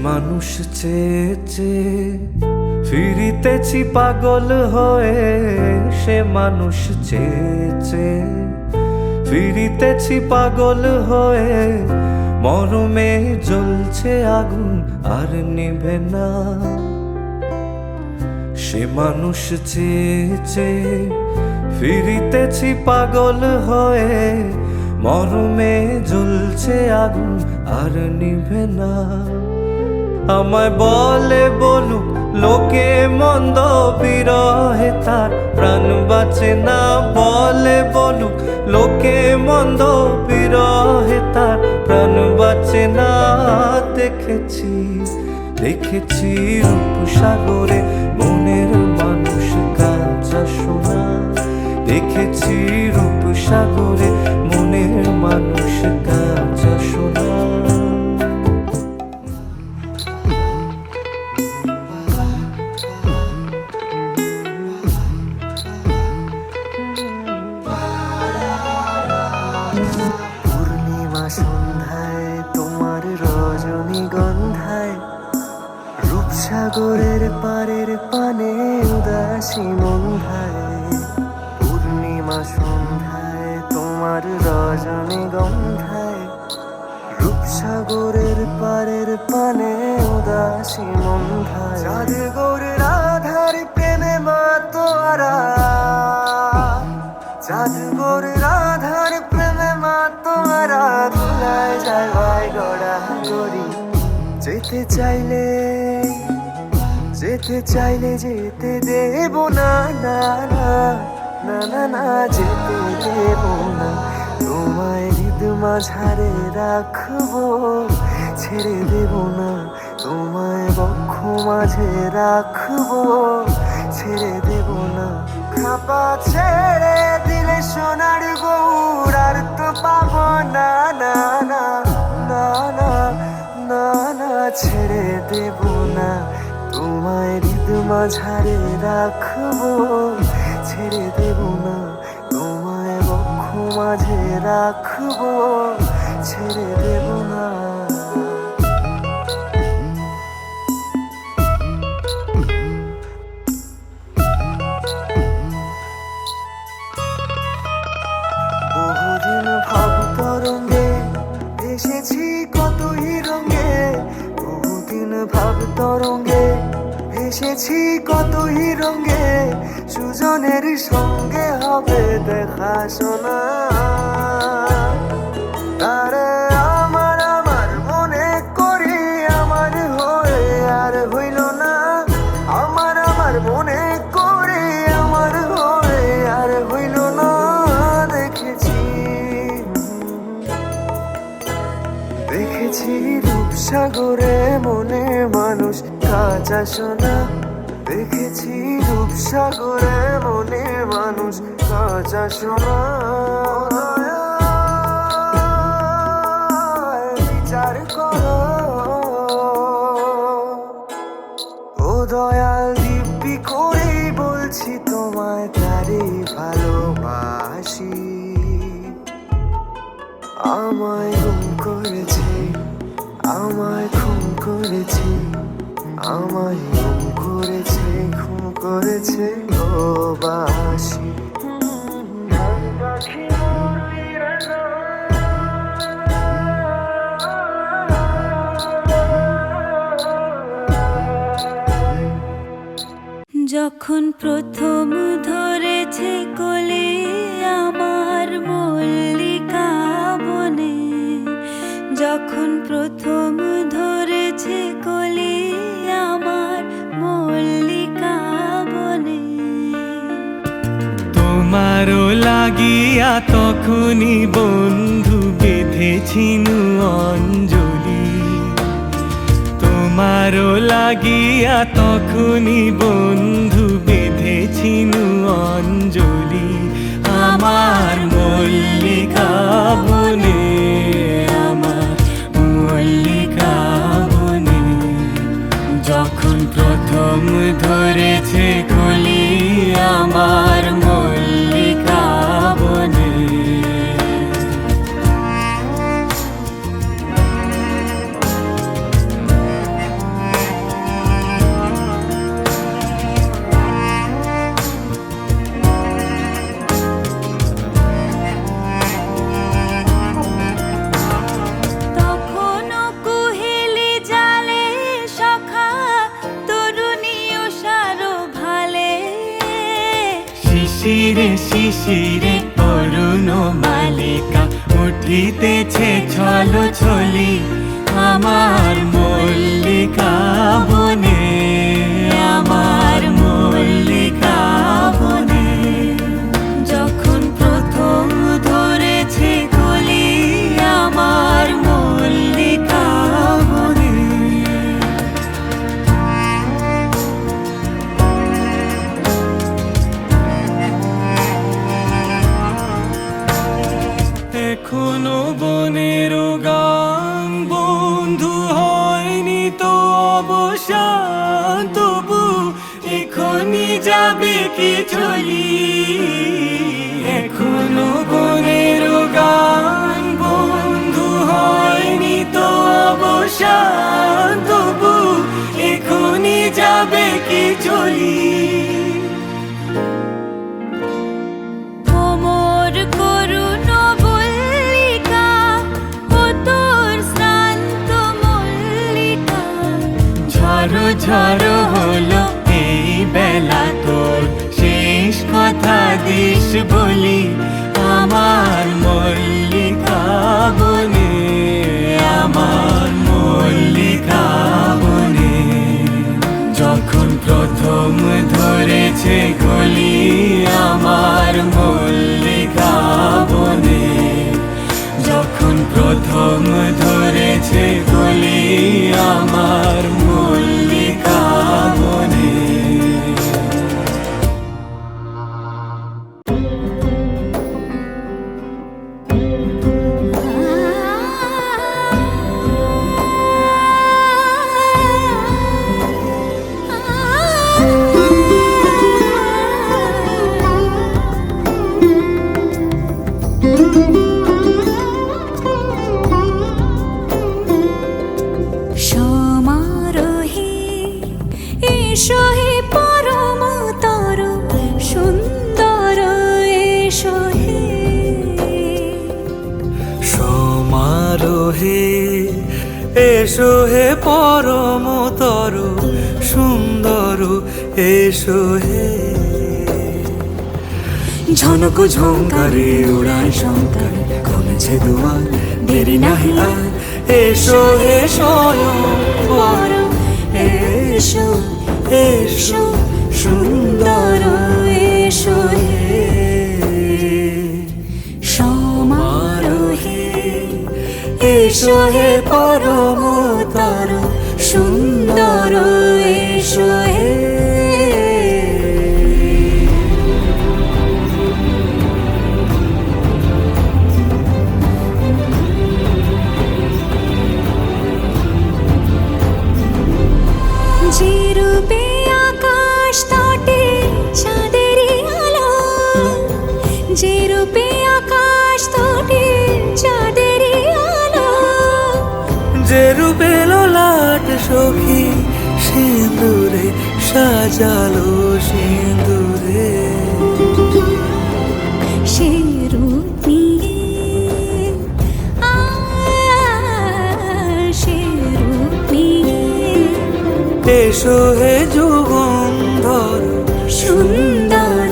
মানুষ চেয়ে চেয়ে ফিরিতেছি পাগল হয়ে, সে মানুষ চেয়ে চেয়ে ফিরিতেছি পাগল হয়ে। মরমে জ্বলছে আগুন আর নিভে না, সে মানুষ চেয়ে চেয়ে ফিরিতেছি পাগল হয়ে। মরমে জ্বলছে আগুন আর নিভে না। আমায় বলে বলুক লোকে মন্দ, বিরহে তার প্রাণ বাঁচে না। বলে বলুক লোকে মন্দ, বিরহে তার প্রাণ বাঁচে না। দেখেছি দেখেছি রূপসাগরে মনের মানুষ কাঁচা সোনা। দেখেছি রূপসাগরে মনের মানুষ কাঁচা সোনা। পূর্ণিমা সন্ধ্যায় তোমার রজনীগন্ধায়, রূপসাগরের পারের পানে উদাসী মন্ধায়। পূর্ণিমা সন্ধ্যায় তোমার রজনীগন্ধায়, রূপসাগরের পারের পানে উদাসী মন্ধায়। চাঁদ গৌরের আধার প্রেমে মাতোয়ারা, চাঁদ গৌরের আধার প্রেমে মাতোয়ারা। ধুলায় যায় ভাই গড়া গড়ি, যেতে চাইলে যেতে চাইলে যেতে দেব না, না না না না না যেতে দেব না। তোমায় হৃদ মাঝারে রাখবো, ছেড়ে দেব না। তোমায় বক্ষ মাঝে রাখবো, ছেড়ে দেব না। খাপা ছেড়ে দিলে সোনার গৌর আর তো পাবো না, না না না না না না ছেড়ে দেব না। তোমায় হৃদ মাঝারে রাখবো, ছেড়ে দেব না। তোমায় বক্ষ মাঝে রাখবো, ছেড়ে দেব না। বহুদিন ভাব তরঙ্গে এসেছি কতই রঙে, বহুদিন ভাব তরঙ্গে এসেছি কতই রঙে। সুজনের সঙ্গে হবে দেখা শোনা, তারে আমার আমার মনে করি আমার হয়ে আর হইল না। আমার আমার মনে করি আমার হয়ে আর হইল না। দেখেছি দেখেছি রূপসাগরে মনে মানুষ কাঁচা সোনা। দেখেছি রূপসাগরে মনে মানুষ কাঁচা সোনা। বিচার করো ও দয়াল, দিব্যি করে বলছি তোমায় তারে ভালোবাসি। আমায় গুম করেছে, আমায় খুন করেছে, আমায় গুম করেছে, খুন করেছে ও বাসি। যখন প্রথম ধরেছে কোলে আমার মল্লিকা বনে, যখন প্রথম ধরেছে কোলে আমার মল্লিকা বনে। তোমারও লাগিয়া তখনই বন্ধু বেঁধেছিনু অঞ্জলি। তোমারও লাগিয়া তখনই বন্ধু বেঁধেছিনু অঞ্জলি। আমার মল্লিকা বনে, আমার মল্লিকা বনে। যখন প্রথম ধরেছে কলি আমার মল্লিকা বনে। শিশিরে অরুণ মালিকা উঠিতেছে ছলো ছলি আমার মল্লিকা বনে, আমার মল্লিকা বনে। যখন প্রথম ধরেছে কলি আমার মল্লিকা বনে। এখনো বনের গান বন্ধু হয়নি তো অবসান, তবু এখনই যাবে কি চলি। এখনো বনের গান বন্ধু হয়নি তো অবসান, তবু এখনই যাবে কি চলি। ওমর করুণ বল্লিকা ও তোর শ্রান্ত মল্লিকা, ঝড়ো ঝড়ো হলো এই বেলা তোর শেষ কথা দিস বলি আমার মল্লিকা বনে, আমার মল্লিকা বনে। যখন প্রথম ধরেছে কলি আমার মল্লিকা বনে, যখন প্রথম ধরেছে কলি আমার মল্লিকা বনে। সমারোহে এসো হে পরমতর সুন্দর এসো হে। সমারোহে এসো হে পরমতর সুন্দর এসো হে। ঝনক ঝঙ্কারে উড়ায় শঙ্কর খুলেছে দুয়ার দেরি নাহি আর। এসো হে স্বয়ং বর এসো এসো সুন্দর এসো হে। সমারোহে এসো হে পরমতর সুন্দর এসো হে। যে রূপে আকাশ তটে চাঁদেরই আলো, যে রূপে আকাশ তটে চাঁদেরই আলো, যে রূপে ললাট সখী সিঁদুরে সাজালো সিঁদুরে। সে রূপ নিয়ে সে রূপ নিয়ে এসো হে যুগন্ধর সুন্দর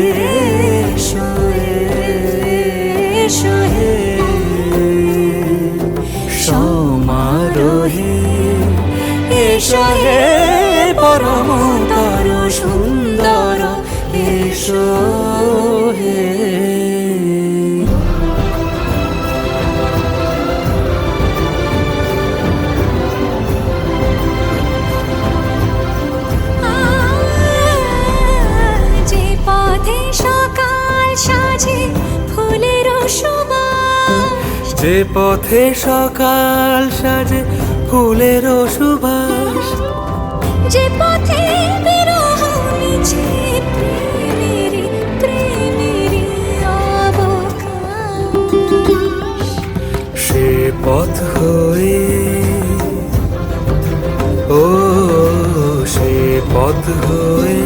এসো এসো হে। সমারোহে এসো হে পরমতর সুন্দর এসো হে। যে পথে সকাল সাজে ফুলের সুবাস, যে পথে সকাল সাজে ফুলের সুবাস, যে পথে বিরহ মিছে প্রেমেরই প্রেমেরই অবকাশ, সে পথ হয়ে ও সে পথ হয়ে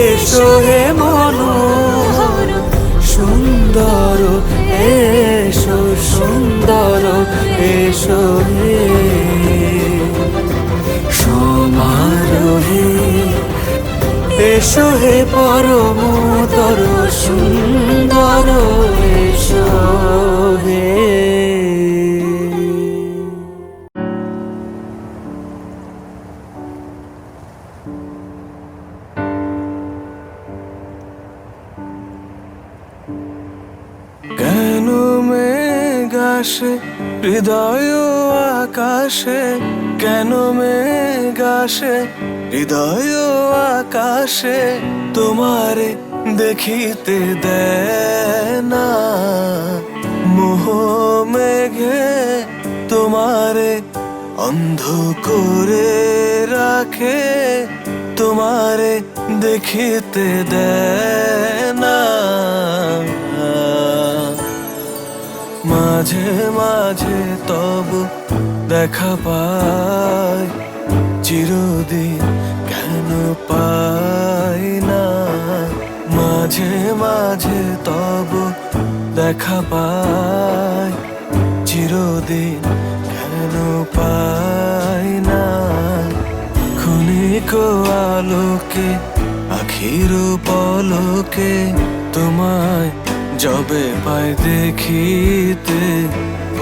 এসো হে মনোহর সুন্দর এসো সুন্দর এসো হে। সমারোহে এসো হে পরমতর সুন্দর এসো হে। কেন মেঘ আসে হৃদয় আকাশে, কেন মেঘ আসে হৃদয় আকাশে, তোমারে দেখিতে দেয় না মোহ মেঘে, তোমারে অন্ধ করে রাখে, তোমারে দেখিতে দেয় না। মাঝে মাঝে তবু দেখা পাই, চিরদিন কেন পাই না। মাঝে মাঝে তবু দেখা পাই, চিরদিন কেন পাই না। ক্ষণিক আলোকে আখির পলকে তোমায় যবে পাই দেখিতে,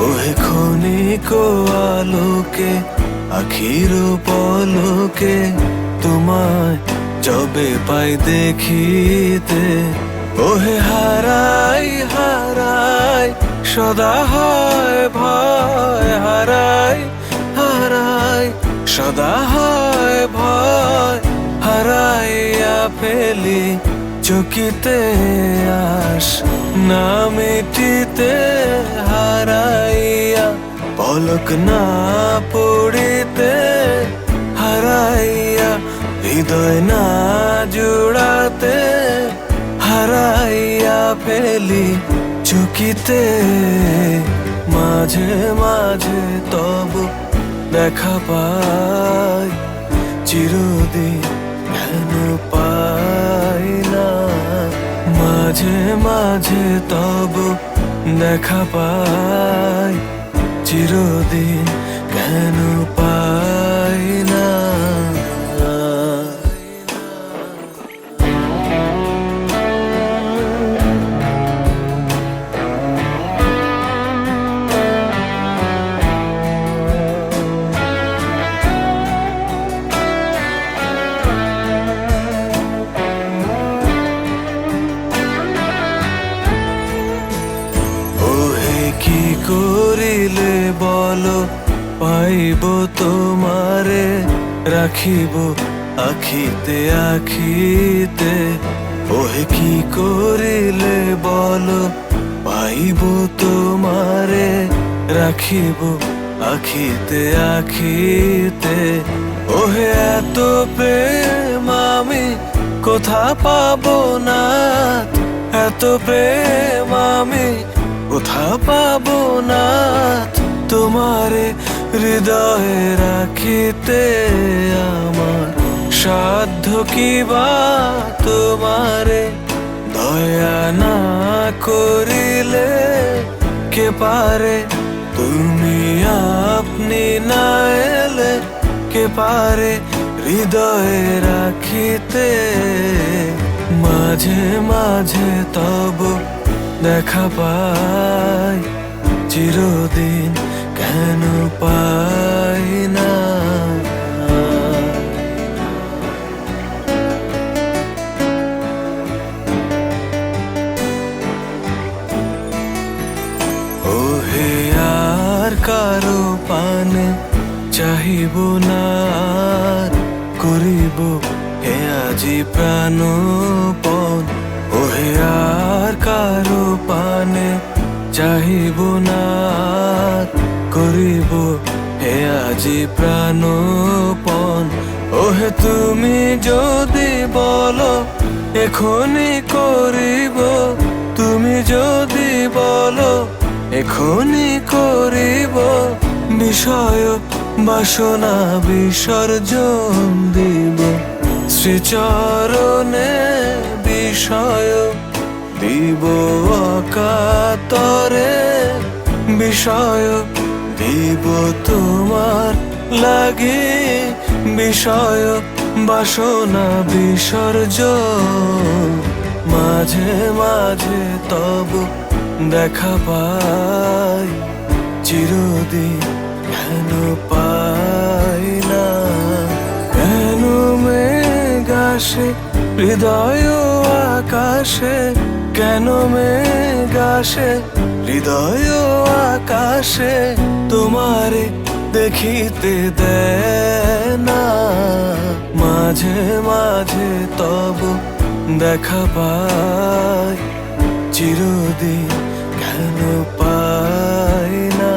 ওহে ক্ষণিক আলোকে আখির পলকে তোমায় যবে পাই দেখিতে, ওহে হারাই হারাই সদা হয় ভয়, হারাই হারাই সদা হয় ভয়, হারাইয়া ফেলি চকিতে আস না মিটিতে, হারাইয়া পলক না পড়িতে, হারাইয়া হৃদয় না জুড়াতে, হারাইয়া ফেলি চকিতে। মাঝে মাঝে তবু দেখা পাই, চিরদিন কেন পাই না। মাঝে মাঝে তবু দেখা পাই, চিরদিন কেন পাই না। করিলে বলো পাইব তোমারে, রাখিব আখিতে আখিতে, ওহে কি করিলে বলো পাইব তোমারে, রাখিব আখিতে আখিতে, ওহে এত প্রেম আমি কোথা পাবো না, এত প্রেম আমি কোথা পাবো না, তোমারে হৃদয়ে রাখিতে আমার সাধ্য কি বা, তোমারে দয়া না করিলে কে পারে, তুমি আপনি না এলে কে পারে হৃদয়ে রাখিতে। মাঝে মাঝে তবু দেখা পাই, চিরদিন কেন পাই না। ওহে আর কারো পানে চাহিব না, করিব হে আজি প্রাণপণ, ওহে আর কারো পানে চাহিব না, করিব হে আজি প্রাণপণ, ওহে তুমি যদি বলো এখনই করিব, তুমি যদি বলো এখনই করিব, বিষয় বাসনা বিসর্জন দিব, শ্রীচরণে বিষয় দিব অকাতরে, বিষয় দিব তোমার লাগি, বিষয় বাসনা বিসর্জন, মাঝে মাঝে তব দেখা পাই, চিরদিন কেন পাই না? কেন মেঘ আসে হৃদয় আকাশে, কেন মেঘ আসে হৃদয় আকাশে, তোমারে দেখিতে দেয় না? মাঝে মাঝে তব দেখা পাই, চিরদিন কেন পাই না?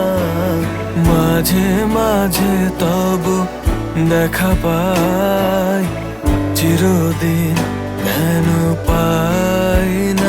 মাঝে মাঝে তব দেখা পাই, চিরদিন কেন পাই না?